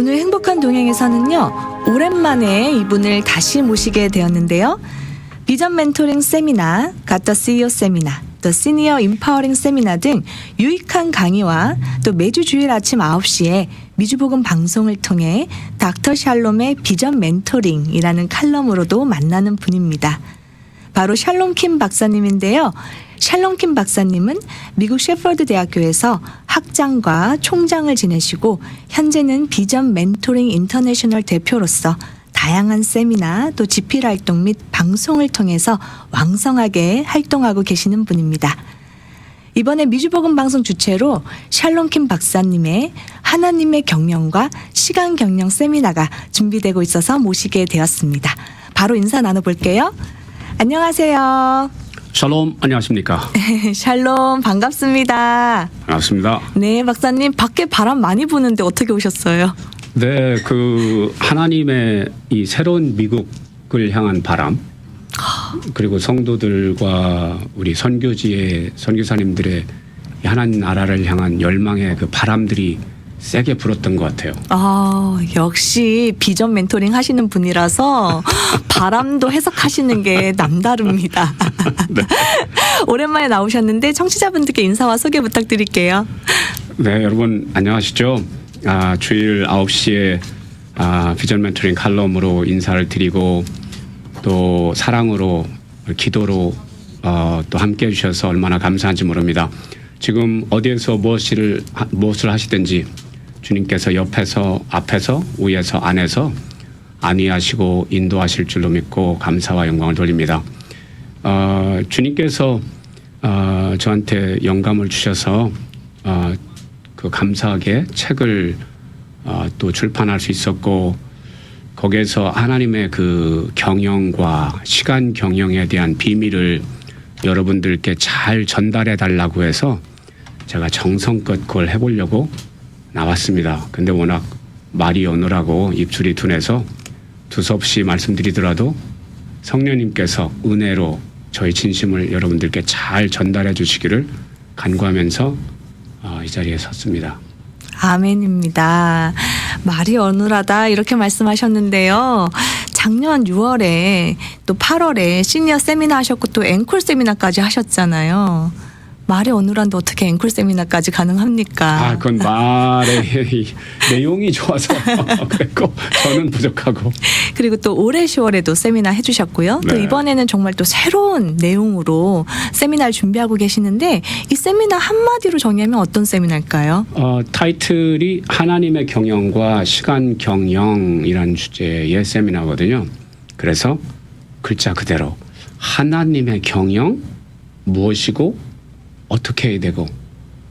오늘 행복한 동행에서는요, 오랜만에 이분을 다시 모시게 되었는데요. 비전 멘토링 세미나, 갓더 CEO 세미나, 또 시니어 임파워링 세미나 등 유익한 강의와 또 매주 주일 아침 9시에 미주복음 방송을 통해 닥터 샬롬의 비전 멘토링이라는 칼럼으로도 만나는 분입니다. 바로 샬롬 킴 박사님인데요. 샬롬 킴 박사님은 미국 셰퍼드 대학교에서 학장과 총장을 지내시고 현재는 비전 멘토링 인터내셔널 대표로서 다양한 세미나 또 집필 활동 및 방송을 통해서 왕성하게 활동하고 계시는 분입니다. 이번에 미주복음 방송 주최로 샬롬 킴 박사님의 하나님의 경영과 시간 경영 세미나가 준비되고 있어서 모시게 되었습니다. 바로 인사 나눠볼게요. 안녕하세요. 샬롬, 안녕하십니까? 샬롬, 반갑습니다. 반갑습니다. 네, 박사님, 밖에 바람 많이 부는데 어떻게 오셨어요? 네, 하나님의 이 새로운 미국을 향한 바람, 그리고 성도들과 우리 선교지의 선교사님들의 하나님 나라를 향한 열망의 그 바람들이 세게 불었던 것 같아요. 역시 비전 멘토링 하시는 분이라서 바람도 해석하시는 게 남다릅니다. 네. 오랜만에 나오셨는데 청취자분들께 인사와 소개 부탁드릴게요. 네, 여러분 안녕하시죠? 주일 9시에 비전 멘토링 칼럼으로 인사를 드리고 또 사랑으로 기도로 또 함께 해주셔서 얼마나 감사한지 모릅니다. 지금 어디에서 무엇을 하시든지 주님께서 옆에서, 앞에서, 위에서, 안에서 안위하시고 인도하실 줄로 믿고 감사와 영광을 돌립니다. 주님께서 저한테 영감을 주셔서 그 감사하게 책을 또 출판할 수 있었고 거기에서 하나님의 그 경영과 시간 경영에 대한 비밀을 여러분들께 잘 전달해 달라고 해서 제가 정성껏 그걸 해보려고 나왔습니다. 근데 워낙 말이 어눌하고 입술이 둔해서 두서없이 말씀드리더라도 성령님께서 은혜로 저희 진심을 여러분들께 잘 전달해 주시기를 간구하면서 이 자리에 섰습니다. 아멘입니다. 말이 어눌하다 이렇게 말씀하셨는데요. 작년 6월에 또 8월에 시니어 세미나 하셨고 또 앵콜 세미나까지 하셨잖아요. 말이 어눌한데 어떻게 앵콜 세미나까지 가능합니까? 그건 말의 내용이 좋아서 그랬고 저는 부족하고. 그리고 또 올해 10월에도 세미나 해주셨고요. 또 네. 이번에는 정말 또 새로운 내용으로 세미나를 준비하고 계시는데 이 세미나 한마디로 정의하면 어떤 세미나일까요? 타이틀이 하나님의 경영과 시간 경영이라는 주제의 세미나거든요. 그래서 글자 그대로 하나님의 경영 무엇이고 어떻게 해야 되고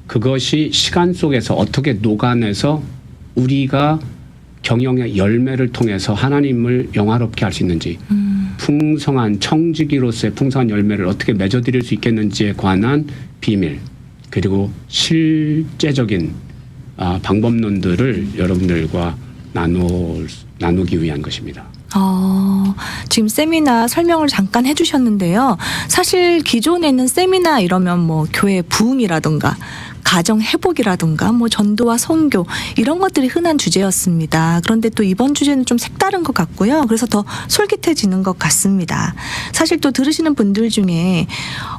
그것이 시간 속에서 어떻게 녹아내서 우리가 경영의 열매를 통해서 하나님을 영화롭게 할 수 있는지 풍성한 청지기로서의 풍성한 열매를 어떻게 맺어드릴 수 있겠는지에 관한 비밀 그리고 실제적인 방법론들을 여러분들과 나누기 위한 것입니다. 지금 세미나 설명을 잠깐 해주셨는데요. 사실 기존에는 세미나 이러면 뭐 교회 부흥이라든가 가정 회복이라든가 뭐 전도와 선교 이런 것들이 흔한 주제였습니다. 그런데 또 이번 주제는 좀 색다른 것 같고요. 그래서 더 솔깃해지는 것 같습니다. 사실 또 들으시는 분들 중에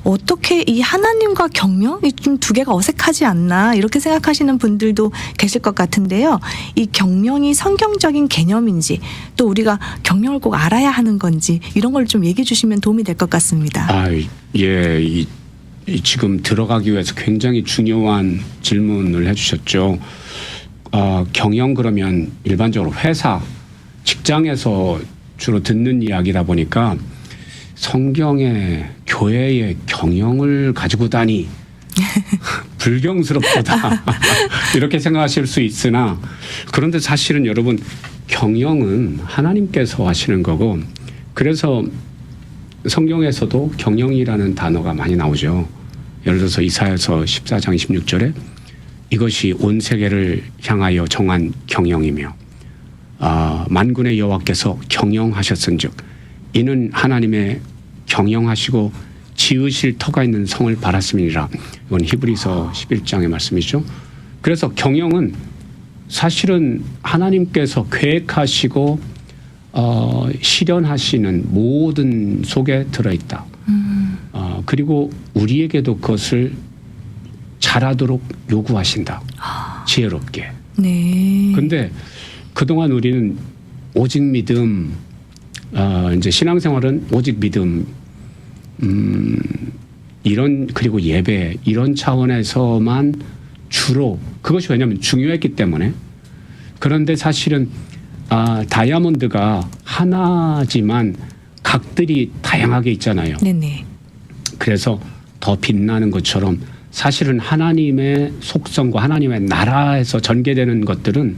어떻게 이 하나님과 경영 이 좀 두 개가 어색하지 않나 이렇게 생각하시는 분들도 계실 것 같은데요. 이 경영이 성경적인 개념인지 또 우리가 경영을 꼭 알아야 하는 건지 이런 걸 좀 얘기해 주시면 도움이 될 것 같습니다. 예. 지금 들어가기 위해서 굉장히 중요한 질문을 해주셨죠. 경영 그러면 일반적으로 회사, 직장에서 주로 듣는 이야기다 보니까 성경의 교회의 경영을 가지고 다니 불경스럽다 이렇게 생각하실 수 있으나 그런데 사실은 여러분 경영은 하나님께서 하시는 거고 그래서 성경에서도 경영이라는 단어가 많이 나오죠. 예를 들어서 이사야서 14장 16절에 이것이 온 세계를 향하여 정한 경영이며 만군의 여호와께서 경영하셨은즉 이는 하나님의 경영하시고 지으실 터가 있는 성을 바랐음이니라. 이건 히브리서 11장의 말씀이죠. 그래서 경영은 사실은 하나님께서 계획하시고 실현하시는 모든 속에 들어있다. 그리고 우리에게도 그것을 잘하도록 요구하신다. 지혜롭게. 네. 근데 그동안 우리는 오직 믿음, 이제 신앙생활은 오직 믿음, 이런, 그리고 예배, 이런 차원에서만 주로, 그것이 왜냐하면 중요했기 때문에. 그런데 사실은 다이아몬드가 하나지만 각들이 다양하게 있잖아요. 네네. 그래서 더 빛나는 것처럼 사실은 하나님의 속성과 하나님의 나라에서 전개되는 것들은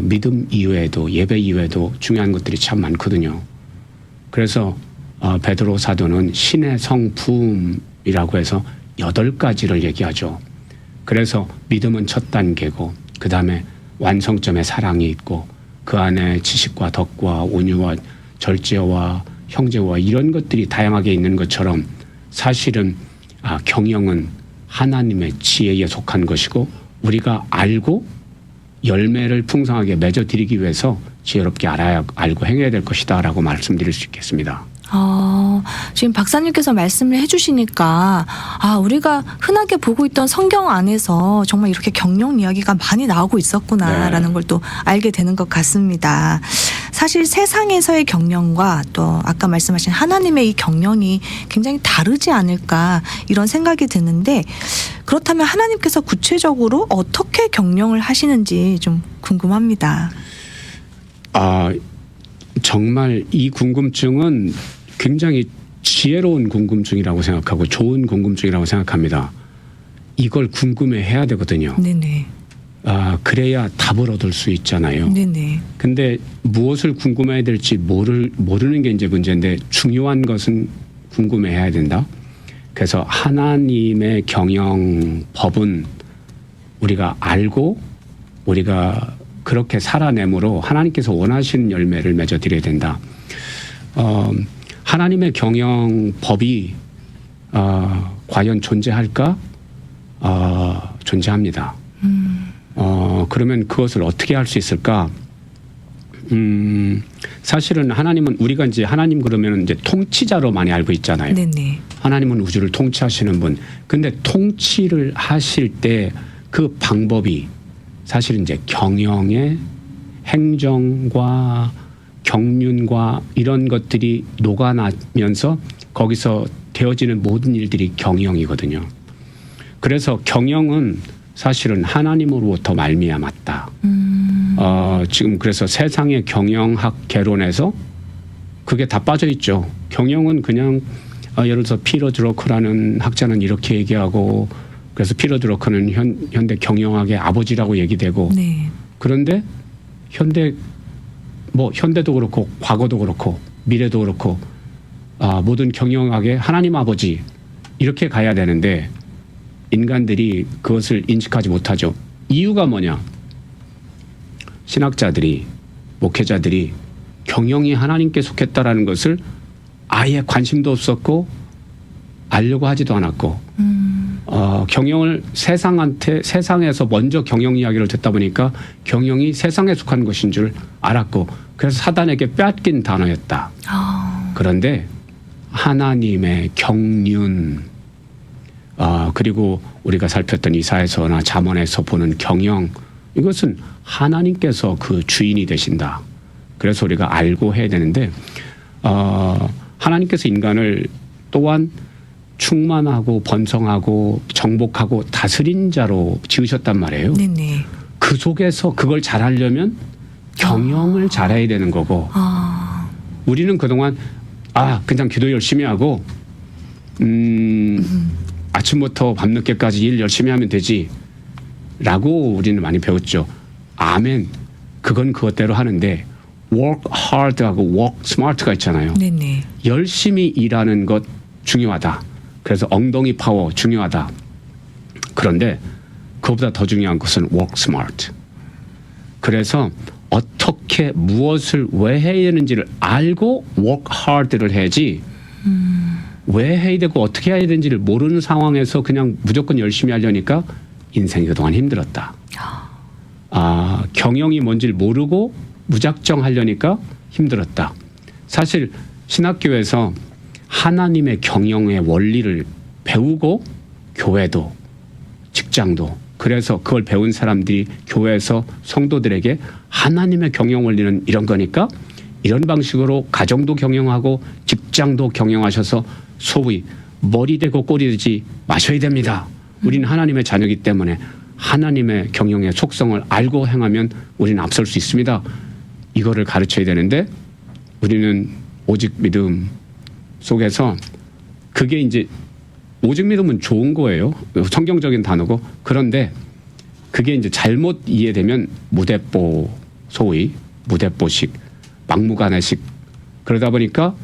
믿음 이외에도, 예배 이외에도 중요한 것들이 참 많거든요. 그래서 베드로 사도는 신의 성품이라고 해서 8가지를 얘기하죠. 그래서 믿음은 첫 단계고, 그 다음에 완성점에 사랑이 있고, 그 안에 지식과 덕과 온유와 절제와 형제와 이런 것들이 다양하게 있는 것처럼 사실은 경영은 하나님의 지혜에 속한 것이고, 우리가 알고 열매를 풍성하게 맺어드리기 위해서 지혜롭게 알고 행해야 될 것이다 라고 말씀드릴 수 있겠습니다. 지금 박사님께서 말씀을 해주시니까 우리가 흔하게 보고 있던 성경 안에서 정말 이렇게 경영 이야기가 많이 나오고 있었구나라는 걸 또 알게 되는 것 같습니다. 사실 세상에서의 경영과 또 아까 말씀하신 하나님의 이 경영이 굉장히 다르지 않을까 이런 생각이 드는데, 그렇다면 하나님께서 구체적으로 어떻게 경영을 하시는지 좀 궁금합니다. 정말 이 궁금증은 굉장히 지혜로운 궁금증이라고 생각하고 좋은 궁금증이라고 생각합니다. 이걸 궁금해 해야 되거든요. 네네. 그래야 답을 얻을 수 있잖아요. 네네. 근데 무엇을 궁금해야 될지 모르는 게 이제 문제인데, 중요한 것은 궁금해해야 된다. 그래서 하나님의 경영법은 우리가 알고 우리가 그렇게 살아내므로 하나님께서 원하시는 열매를 맺어드려야 된다. 하나님의 경영법이 과연 존재할까? 존재합니다. 그러면 그것을 어떻게 할 수 있을까? 사실은 하나님은, 우리가 이제 하나님 그러면 이제 통치자로 많이 알고 있잖아요. 네네. 하나님은 우주를 통치하시는 분. 근데 통치를 하실 때 그 방법이 사실은 이제 경영의 행정과 경륜과 이런 것들이 녹아나면서 거기서 되어지는 모든 일들이 경영이거든요. 그래서 경영은 사실은 하나님으로부터 말미암았다. 지금 그래서 세상의 경영학 개론에서 그게 다 빠져 있죠. 경영은 그냥 예를 들어서 피터 드러커라는 학자는 이렇게 얘기하고, 그래서 피터 드러커는 현대 경영학의 아버지라고 얘기되고, 네. 그런데 현대도 그렇고 과거도 그렇고 미래도 그렇고 모든 경영학의 하나님 아버지 이렇게 가야 되는데 인간들이 그것을 인식하지 못하죠. 이유가 뭐냐? 신학자들이, 목회자들이 경영이 하나님께 속했다라는 것을 아예 관심도 없었고 알려고 하지도 않았고, 경영을 세상에서 먼저 경영 이야기를 듣다 보니까 경영이 세상에 속한 것인 줄 알았고, 그래서 사단에게 빼앗긴 단어였다. 그런데 하나님의 경륜, 그리고 우리가 살폈던 이사야서나 잠언에서 보는 경영, 이것은 하나님께서 그 주인이 되신다. 그래서 우리가 알고 해야 되는데, 하나님께서 인간을 또한 충만하고 번성하고 정복하고 다스린 자로 지으셨단 말이에요. 네네. 그 속에서 그걸 잘하려면 경영을 잘해야 되는 거고, 우리는 그동안 그냥 기도 열심히 하고 아침부터 밤늦게까지 일 열심히 하면 되지 라고 우리는 많이 배웠죠. 아멘. 그건 그것대로 하는데 work hard하고 work smart가 있잖아요. 네네. 열심히 일하는 것 중요하다. 그래서 엉덩이 파워 중요하다. 그런데 그것보다 더 중요한 것은 work smart. 그래서 어떻게 무엇을 왜 해야 되는지를 알고 work hard를 해야지, 왜 해야 되고 어떻게 해야 되는지를 모르는 상황에서 그냥 무조건 열심히 하려니까 인생이 그동안 힘들었다. 경영이 뭔지를 모르고 무작정 하려니까 힘들었다. 사실 신학교에서 하나님의 경영의 원리를 배우고 교회도 직장도 그래서 그걸 배운 사람들이 교회에서 성도들에게 하나님의 경영 원리는 이런 거니까 이런 방식으로 가정도 경영하고 직장도 경영하셔서 소위 머리 대고 꼬리 대지 마셔야 됩니다. 우리는 하나님의 자녀이기 때문에 하나님의 경영의 속성을 알고 행하면 우리는 앞설 수 있습니다. 이거를 가르쳐야 되는데 우리는 오직 믿음 속에서 그게 이제 오직 믿음은 좋은 거예요. 성경적인 단어고. 그런데 그게 이제 잘못 이해되면 무대뽀, 소위 무대뽀식, 막무가내식 그러다 보니까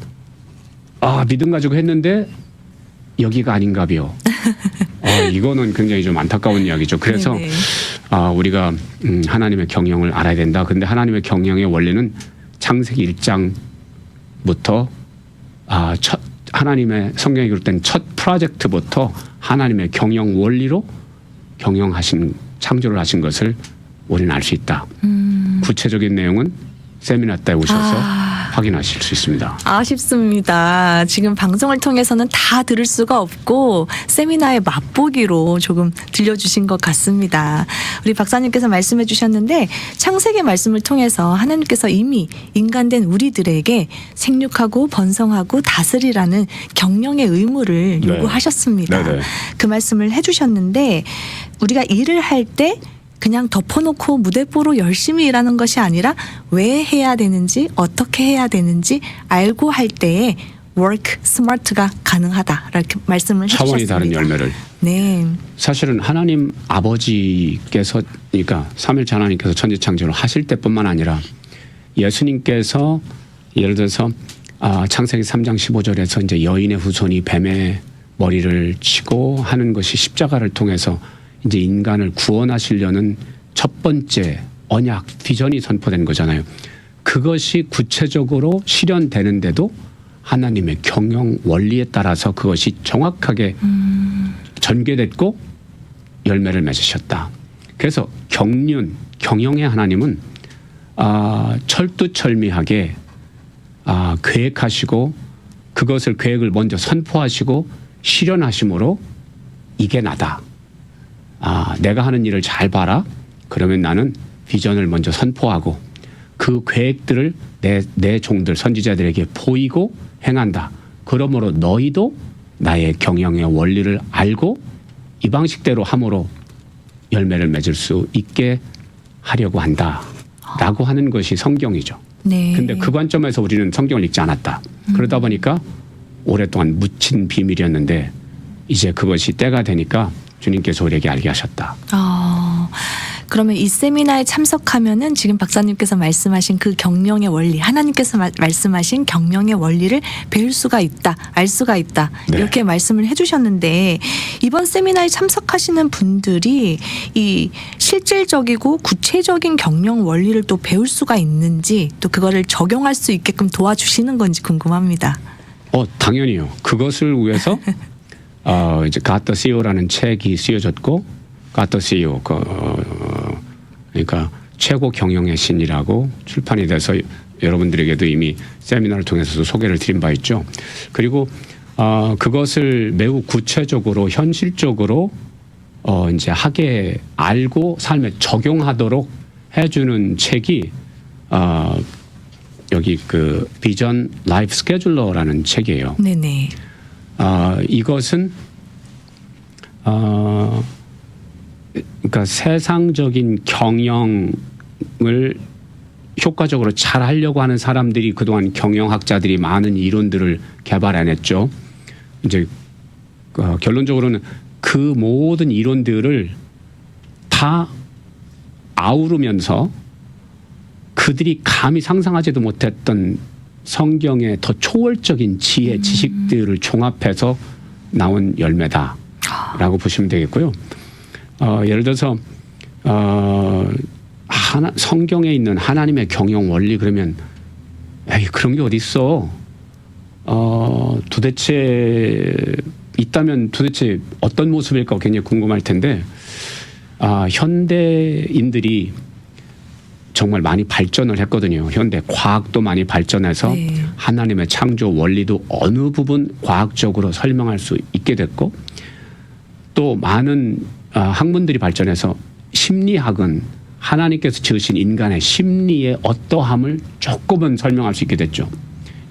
믿음 가지고 했는데 여기가 아닌가비요. 이거는 굉장히 좀 안타까운 이야기죠. 그래서 우리가 하나님의 경영을 알아야 된다. 근데 하나님의 경영의 원리는 창세기 1장부터 하나님의 성경에 기록된 첫 프로젝트부터 하나님의 경영 원리로 경영하신 창조를 하신 것을 우리는 알 수 있다. 구체적인 내용은 세미나 때 오셔서 확인하실 수 있습니다. 아쉽습니다. 지금 방송을 통해서는 다 들을 수가 없고 세미나의 맛보기로 조금 들려주신 것 같습니다. 우리 박사님께서 말씀해 주셨는데 창세기 말씀을 통해서 하나님께서 이미 인간된 우리들에게 생육하고 번성하고 다스리라는 경영의 의무를 요구하셨습니다. 네네. 그 말씀을 해주셨는데 우리가 일을 할 때 그냥 덮어놓고 무대뽀로 열심히 일하는 것이 아니라 왜 해야 되는지 어떻게 해야 되는지 알고 할 때에 work smart가 가능하다 이렇게 말씀을 차원이 해주셨습니다. 다른 열매를. 네. 사실은 하나님 아버지께서 그러니까 삼일체 하나님께서 천지창조를 하실 때뿐만 아니라 예수님께서 예를 들어서 창세기 3장 15절에서 이제 여인의 후손이 뱀의 머리를 치고 하는 것이 십자가를 통해서 이제 인간을 구원하시려는 첫 번째 언약 비전이 선포된 거잖아요. 그것이 구체적으로 실현되는데도 하나님의 경영 원리에 따라서 그것이 정확하게 전개됐고 열매를 맺으셨다. 그래서 경영의 하나님은 철두철미하게 계획하시고 그것을 계획을 먼저 선포하시고 실현하심으로 이게 나다. 내가 하는 일을 잘 봐라. 그러면 나는 비전을 먼저 선포하고 그 계획들을 내 종들 선지자들에게 보이고 행한다. 그러므로 너희도 나의 경영의 원리를 알고 이 방식대로 함으로 열매를 맺을 수 있게 하려고 한다. 라고 하는 것이 성경이죠. 네. 근데 그 관점에서 우리는 성경을 읽지 않았다. 그러다 보니까 오랫동안 묻힌 비밀이었는데 이제 그것이 때가 되니까 주님께서 우리에게 알게 하셨다. 그러면 이 세미나에 참석하면은 지금 박사님께서 말씀하신 그 경영의 원리, 하나님께서 말씀하신 경영의 원리를 배울 수가 있다, 알 수가 있다. 네. 이렇게 말씀을 해주셨는데 이번 세미나에 참석하시는 분들이 이 실질적이고 구체적인 경영 원리를 또 배울 수가 있는지 또 그거를 적용할 수 있게끔 도와주시는 건지 궁금합니다. 당연히요. 그것을 위해서 이제 God the CEO라는 책이 쓰여졌고 God the CEO 그러니까 최고 경영의 신이라고 출판이 돼서 여러분들에게도 이미 세미나를 통해서 소개를 드린 바 있죠. 그리고 그것을 매우 구체적으로 현실적으로 이제 하게 알고 삶에 적용하도록 해주는 책이 여기 그 비전 라이프 스케줄러라는 책이에요. 네네. 이것은 그러니까 세상적인 경영을 효과적으로 잘 하려고 하는 사람들이 그동안 경영학자들이 많은 이론들을 개발해냈죠. 이제 결론적으로는 그 모든 이론들을 다 아우르면서 그들이 감히 상상하지도 못했던 성경의 더 초월적인 지혜, 지식들을 종합해서 나온 열매다라고 보시면 되겠고요. 예를 들어서 성경에 있는 하나님의 경영 원리 그러면 그런 게 어디 있어? 도대체 있다면 도대체 어떤 모습일까 굉장히 궁금할 텐데 현대인들이 정말 많이 발전을 했거든요. 현대 과학도 많이 발전해서 네. 하나님의 창조 원리도 어느 부분 과학적으로 설명할 수 있게 됐고 또 많은 학문들이 발전해서 심리학은 하나님께서 지으신 인간의 심리의 어떠함을 조금은 설명할 수 있게 됐죠.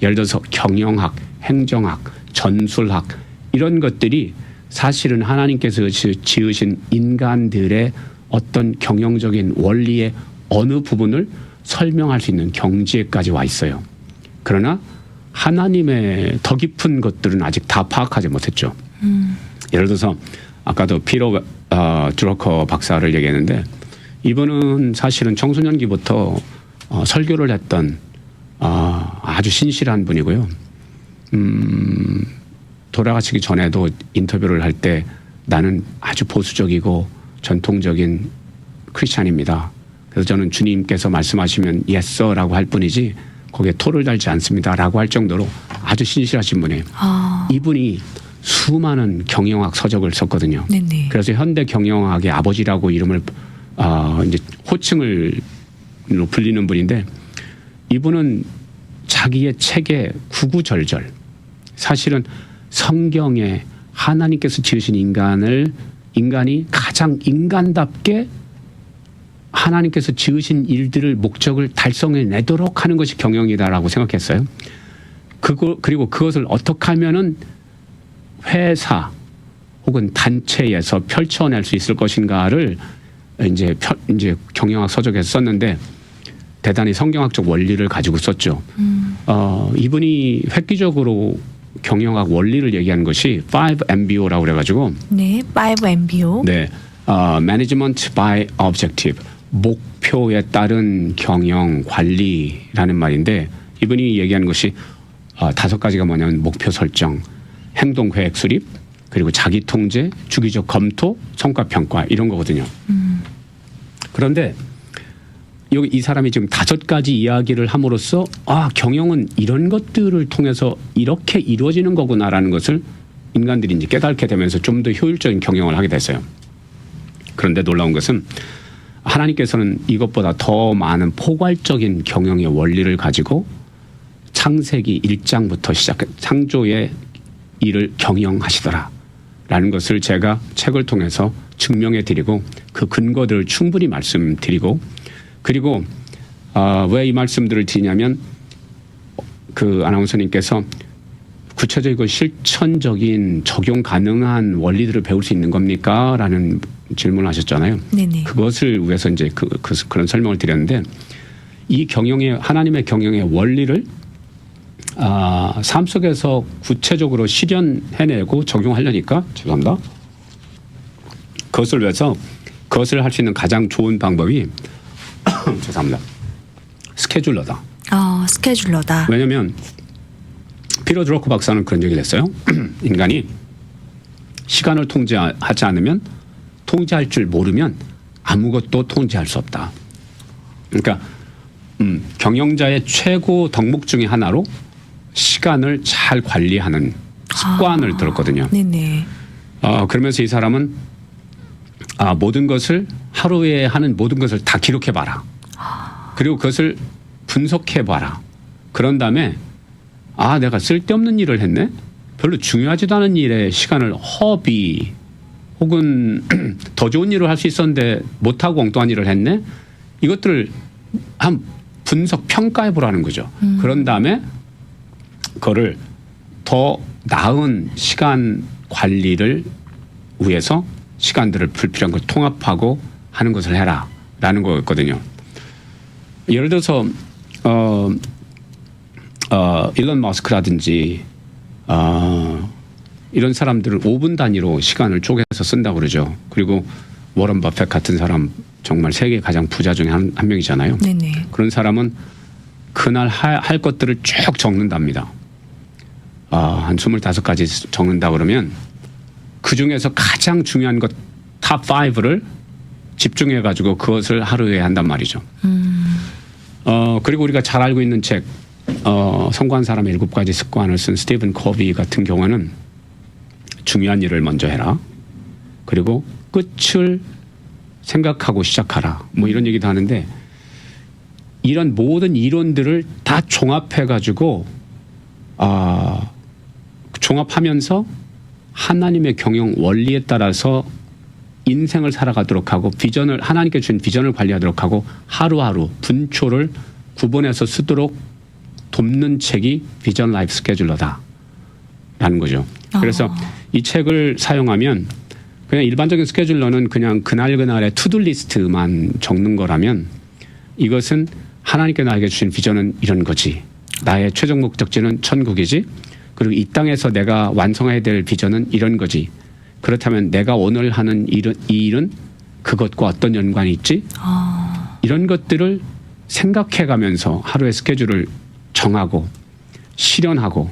예를 들어서 경영학, 행정학, 전술학 이런 것들이 사실은 하나님께서 지으신 인간들의 어떤 경영적인 원리의 어느 부분을 설명할 수 있는 경지에까지 와 있어요. 그러나 하나님의 더 깊은 것들은 아직 다 파악하지 못했죠. 예를 들어서 아까도 피터 드러커 박사를 얘기했는데 이분은 사실은 청소년기부터 설교를 했던 아주 신실한 분이고요. 돌아가시기 전에도 인터뷰를 할 때 나는 아주 보수적이고 전통적인 크리스찬입니다. 그래서 저는 주님께서 말씀하시면 yes sir라고 할 뿐이지 거기에 토를 달지 않습니다라고 할 정도로 아주 신실하신 분이에요. 이분이 수많은 경영학 서적을 썼거든요. 네네. 그래서 현대 경영학의 아버지라고 이름을 이제 호칭을 불리는 분인데 이분은 자기의 책에 구구절절 사실은 성경에 하나님께서 지으신 인간이 가장 인간답게 하나님께서 지으신 일들을 목적을 달성해내도록 하는 것이 경영이다라고 생각했어요. 그리고 그것을 어떻게 하면은 회사 혹은 단체에서 펼쳐낼 수 있을 것인가를 이제 경영학 서적에서 썼는데 대단히 성경학적 원리를 가지고 썼죠. 이분이 획기적으로 경영학 원리를 얘기하는 것이 5MBO라고 그래가지고 네, 5MBO. 네, Management by Objective 목표에 따른 경영 관리라는 말인데 이분이 얘기하는 것이 5가지가 뭐냐면 목표 설정, 행동 계획 수립, 그리고 자기 통제, 주기적 검토, 성과 평가 이런 거거든요. 그런데 여기 이 사람이 지금 5가지 이야기를 함으로써 경영은 이런 것들을 통해서 이렇게 이루어지는 거구나라는 것을 인간들이 이제 깨닫게 되면서 좀 더 효율적인 경영을 하게 됐어요. 그런데 놀라운 것은 하나님께서는 이것보다 더 많은 포괄적인 경영의 원리를 가지고 창세기 1장부터 시작해 창조의 일을 경영하시더라라는 것을 제가 책을 통해서 증명해 드리고 그 근거들을 충분히 말씀드리고 그리고 왜 이 말씀들을 드리냐면 그 아나운서님께서 구체적이고 실천적인 적용 가능한 원리들을 배울 수 있는 겁니까? 라는 질문을 하셨잖아요. 네네. 그것을 위해서 이제 그런 설명을 드렸는데 이 하나님의 경영의 원리를 삶 속에서 구체적으로 실현해내고 적용하려니까 죄송합니다. 그것을 위해서 그것을 할 수 있는 가장 좋은 방법이 죄송합니다. 스케줄러다. 스케줄러다. 왜냐하면 피터 드러커 박사는 그런 얘기를 했어요. 인간이 시간을 통제하지 않으면 통제할 줄 모르면 아무것도 통제할 수 없다. 그러니까 경영자의 최고 덕목 중에 하나로 시간을 잘 관리하는 습관을 들었거든요. 네네. 그러면서 이 사람은 모든 것을 하루에 하는 모든 것을 다 기록해봐라. 그리고 그것을 분석해봐라. 그런 다음에 내가 쓸데없는 일을 했네? 별로 중요하지도 않은 일에 시간을 허비 혹은 더 좋은 일을 할 수 있었는데 못하고 엉뚱한 일을 했네? 이것들을 한 분석, 평가해보라는 거죠. 그런 다음에 그거를 더 나은 시간 관리를 위해서 시간들을 불필요한 걸 통합하고 하는 것을 해라 라는 거였거든요. 예를 들어서 일론 머스크라든지 이런 사람들은 5분 단위로 시간을 쪼개서 쓴다고 그러죠. 그리고 워런 버핏 같은 사람 정말 세계 가장 부자 중에 한 명이잖아요. 네네. 그런 사람은 그날 할 것들을 쭉 적는답니다. 한 25가지 적는다 그러면 그중에서 가장 중요한 것 탑 5를 집중해가지고 그것을 하루에 한단 말이죠. 그리고 우리가 잘 알고 있는 책 성공한 사람의 7가지 습관을 쓴 스티븐 코비 같은 경우는 중요한 일을 먼저 해라. 그리고 끝을 생각하고 시작하라. 뭐 이런 얘기도 하는데 이런 모든 이론들을 다 종합해가지고 종합하면서 하나님의 경영 원리에 따라서 인생을 살아가도록 하고 비전을 하나님께 주신 비전을 관리하도록 하고 하루하루 분초를 구분해서 쓰도록 돕는 책이 비전 라이프 스케줄러다라는 거죠. 그래서 이 책을 사용하면 그냥 일반적인 스케줄러는 그냥 그날그날의 투두 리스트만 적는 거라면 이것은 하나님께 나에게 주신 비전은 이런 거지. 나의 최종 목적지는 천국이지. 그리고 이 땅에서 내가 완성해야 될 비전은 이런 거지. 그렇다면 내가 오늘 하는 이 일은 그것과 어떤 연관이 있지? 이런 것들을 생각해가면서 하루의 스케줄을 정하고 실현하고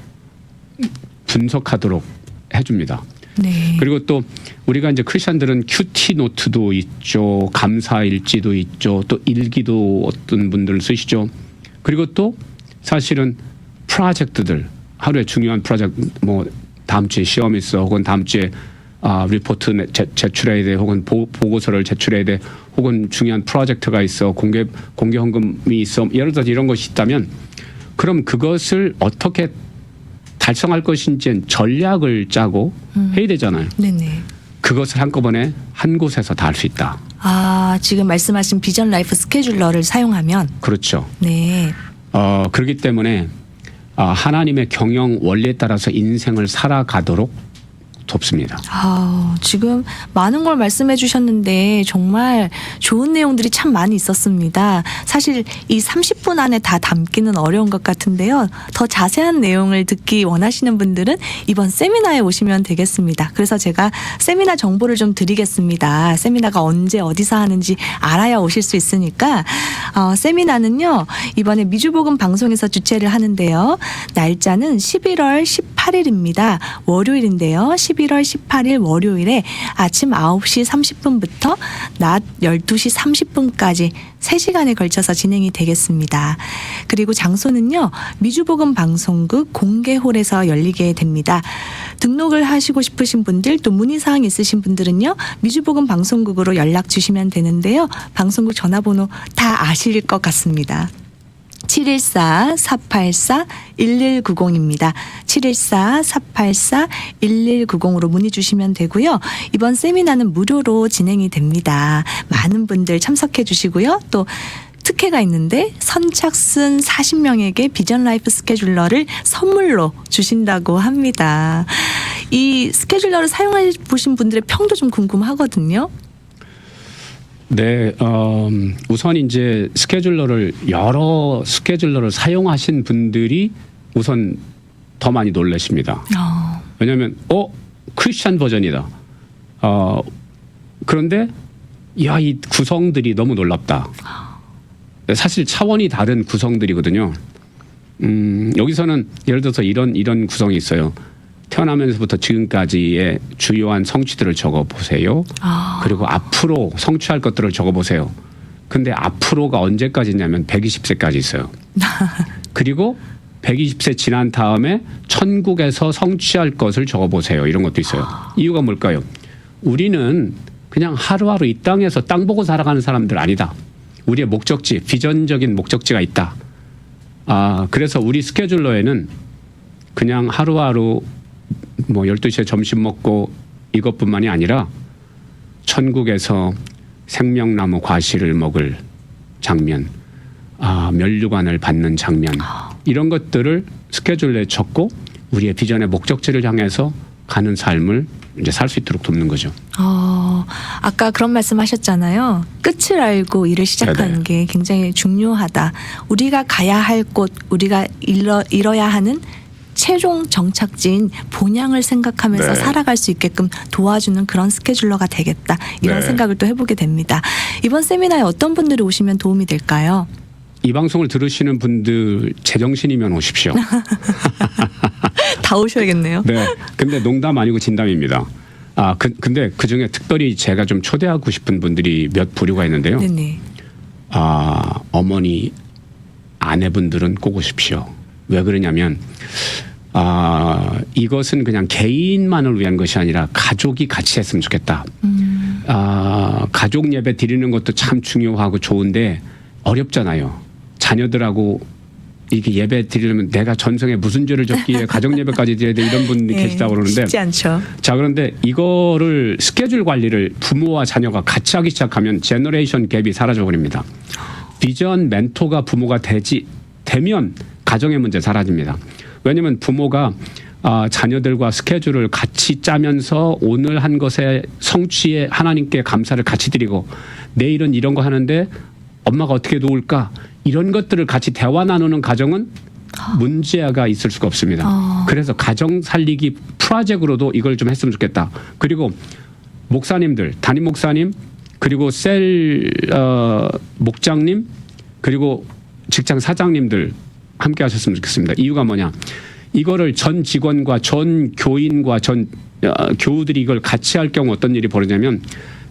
분석하도록 해줍니다. 네. 그리고 또 우리가 이제 크리스천들은 큐티 노트도 있죠, 감사 일지도 있죠, 또 일기도 어떤 분들은 쓰시죠. 그리고 또 사실은 프로젝트들 하루에 중요한 프로젝트 뭐 다음 주에 시험 있어 혹은 다음 주에 리포트 제출해야 돼 혹은 보고서를 제출해야 돼 혹은 중요한 프로젝트가 있어 공개 헌금이 있어 예를 들어서 이런 것이 있다면 그럼 그것을 어떻게 달성할 것인지 전략을 짜고 해야 되잖아요. 네네. 그것을 한꺼번에 한 곳에서 다 할 수 있다. 지금 말씀하신 비전 라이프 스케줄러를 사용하면 그렇죠. 네. 그렇기 때문에 하나님의 경영 원리에 따라서 인생을 살아가도록 돕습니다. 지금 많은 걸 말씀해 주셨는데 정말 좋은 내용들이 참 많이 있었습니다. 사실 이 30분 안에 다 담기는 어려운 것 같은데요. 더 자세한 내용을 듣기 원하시는 분들은 이번 세미나에 오시면 되겠습니다. 그래서 제가 세미나 정보를 좀 드리겠습니다. 세미나가 언제 어디서 하는지 알아야 오실 수 있으니까 세미나는요. 이번에 미주복음 방송에서 주최를 하는데요. 날짜는 11월 18일입니다. 월요일인데요. 11월 18일 월요일에 아침 9시 30분부터 낮 12시 30분까지 3시간에 걸쳐서 진행이 되겠습니다. 그리고 장소는요. 미주복음 방송국 공개홀에서 열리게 됩니다. 등록을 하시고 싶으신 분들 또 문의사항 있으신 분들은요. 미주복음 방송국으로 연락 주시면 되는데요. 방송국 전화번호 다 아실 것 같습니다. 714-484-1190입니다. 714-484-1190으로 문의 주시면 되고요. 이번 세미나는 무료로 진행이 됩니다. 많은 분들 참석해 주시고요. 또 특혜가 있는데 선착순 40명에게 비전 라이프 스케줄러를 선물로 주신다고 합니다. 이 스케줄러를 사용해 보신 분들의 평도 좀 궁금하거든요. 네, 우선 이제 여러 스케줄러를 사용하신 분들이 우선 더 많이 놀라십니다. 왜냐하면 크리스찬 버전이다. 그런데 이 구성들이 너무 놀랍다. 사실 차원이 다른 구성들이거든요. 여기서는 예를 들어서 이런 구성이 있어요. 태어나면서부터 지금까지의 주요한 성취들을 적어보세요. 그리고 앞으로 성취할 것들을 적어보세요. 근데 앞으로가 언제까지냐면 120세까지 있어요. 그리고 120세 지난 다음에 천국에서 성취할 것을 적어보세요. 이런 것도 있어요. 이유가 뭘까요? 우리는 그냥 하루하루 이 땅에서 땅 보고 살아가는 사람들 아니다. 우리의 목적지, 비전적인 목적지가 있다. 그래서 우리 스케줄러에는 그냥 하루하루 12시에 점심 먹고 이것뿐만이 아니라 천국에서 생명나무 과실을 먹을 장면, 면류관을 받는 장면 이런 것들을 스케줄에 적고 우리의 비전의 목적지를 향해서 가는 삶을 이제 살 수 있도록 돕는 거죠. 아까 그런 말씀하셨잖아요. 끝을 알고 일을 시작하는 게 굉장히 중요하다. 우리가 가야 할 곳, 우리가 이뤄야 하는 최종 정착지인 본향을 생각하면서 살아갈 수 있게끔 도와주는 그런 스케줄러가 되겠다. 이런 생각을 또 해보게 됩니다. 이번 세미나에 어떤 분들이 오시면 도움이 될까요? 이 방송을 들으시는 분들 제정신이면 오십시오. 다 오셔야겠네요. 네. 근데 농담 아니고 진담입니다. 근데 그중에 특별히 제가 좀 초대하고 싶은 분들이 몇 부류가 있는데요. 네네. 어머니, 아내분들은 꼭 오십시오. 왜 그러냐면 이것은 그냥 개인만을 위한 것이 아니라 가족이 같이 했으면 좋겠다. 가족 예배 드리는 것도 참 중요하고 좋은데 어렵잖아요. 자녀들하고 이게 예배 드리려면 내가 전생에 무슨 죄를 졌기에 가정 예배까지 드려야 돼 이런 분이 계시다고 그러는데 쉽지 않죠. 자 그런데 이거를 스케줄 관리를 부모와 자녀가 같이 하기 시작하면 제너레이션 갭이 사라져 버립니다. 비전 멘토가 부모가 되면 가정의 문제 사라집니다. 왜냐하면 부모가 자녀들과 스케줄을 같이 짜면서 오늘 한 것의 성취에 하나님께 감사를 같이 드리고 내일은 이런 거 하는데 엄마가 어떻게 도울까 이런 것들을 같이 대화 나누는 가정은 문제가 있을 수가 없습니다. 그래서 가정 살리기 프로젝트로도 이걸 좀 했으면 좋겠다. 그리고 목사님들, 담임 목사님 그리고 셀 목장님 그리고 직장 사장님들 함께 하셨으면 좋겠습니다. 이유가 뭐냐? 이거를 전 직원과 전 교인과 전 교우들이 이걸 같이 할 경우 어떤 일이 벌어지냐면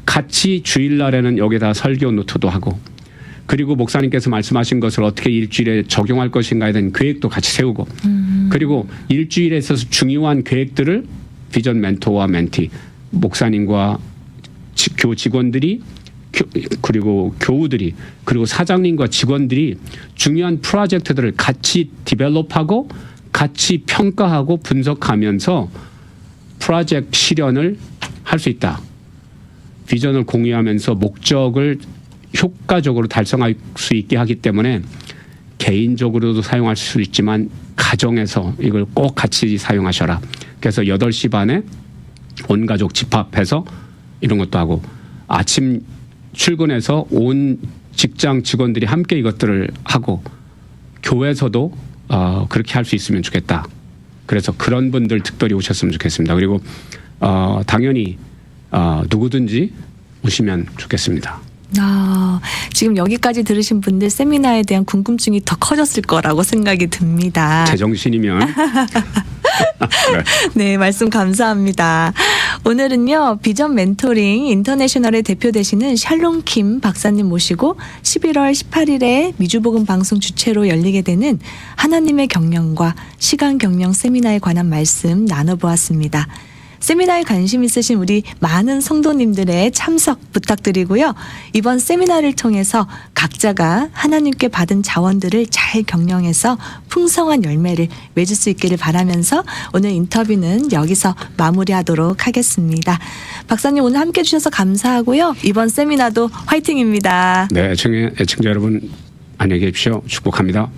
같이 주일날에는 여기다 설교 노트도 하고 그리고 목사님께서 말씀하신 것을 어떻게 일주일에 적용할 것인가에 대한 계획도 같이 세우고 그리고 일주일에 있어서 중요한 계획들을 비전 멘토와 멘티 목사님과 교 직원들이 그리고 교우들이 그리고 사장님과 직원들이 중요한 프로젝트들을 같이 디벨롭하고 같이 평가하고 분석하면서 프로젝트 실현을 할 수 있다. 비전을 공유하면서 목적을 효과적으로 달성할 수 있게 하기 때문에 개인적으로도 사용할 수 있지만 가정에서 이걸 꼭 같이 사용하셔라. 그래서 8시 반에 온 가족 집합해서 이런 것도 하고 아침 출근해서 온 직장 직원들이 함께 이것들을 하고 교회에서도 그렇게 할 수 있으면 좋겠다. 그래서 그런 분들 특별히 오셨으면 좋겠습니다. 그리고 당연히 누구든지 오시면 좋겠습니다. 지금 여기까지 들으신 분들 세미나에 대한 궁금증이 더 커졌을 거라고 생각이 듭니다. 제정신이면. 네, 말씀 감사합니다. 오늘은요, 비전 멘토링 인터내셔널의 대표 되시는 샬롬 킴 박사님 모시고 11월 18일에 미주복음 방송 주최로 열리게 되는 하나님의 경영과 시간 경영 세미나에 관한 말씀 나눠보았습니다. 세미나에 관심 있으신 우리 많은 성도님들의 참석 부탁드리고요. 이번 세미나를 통해서 각자가 하나님께 받은 자원들을 잘 경영해서 풍성한 열매를 맺을 수 있기를 바라면서 오늘 인터뷰는 여기서 마무리하도록 하겠습니다. 박사님 오늘 함께 해주셔서 감사하고요. 이번 세미나도 화이팅입니다. 네, 애청자 여러분 안녕히 계십시오. 축복합니다.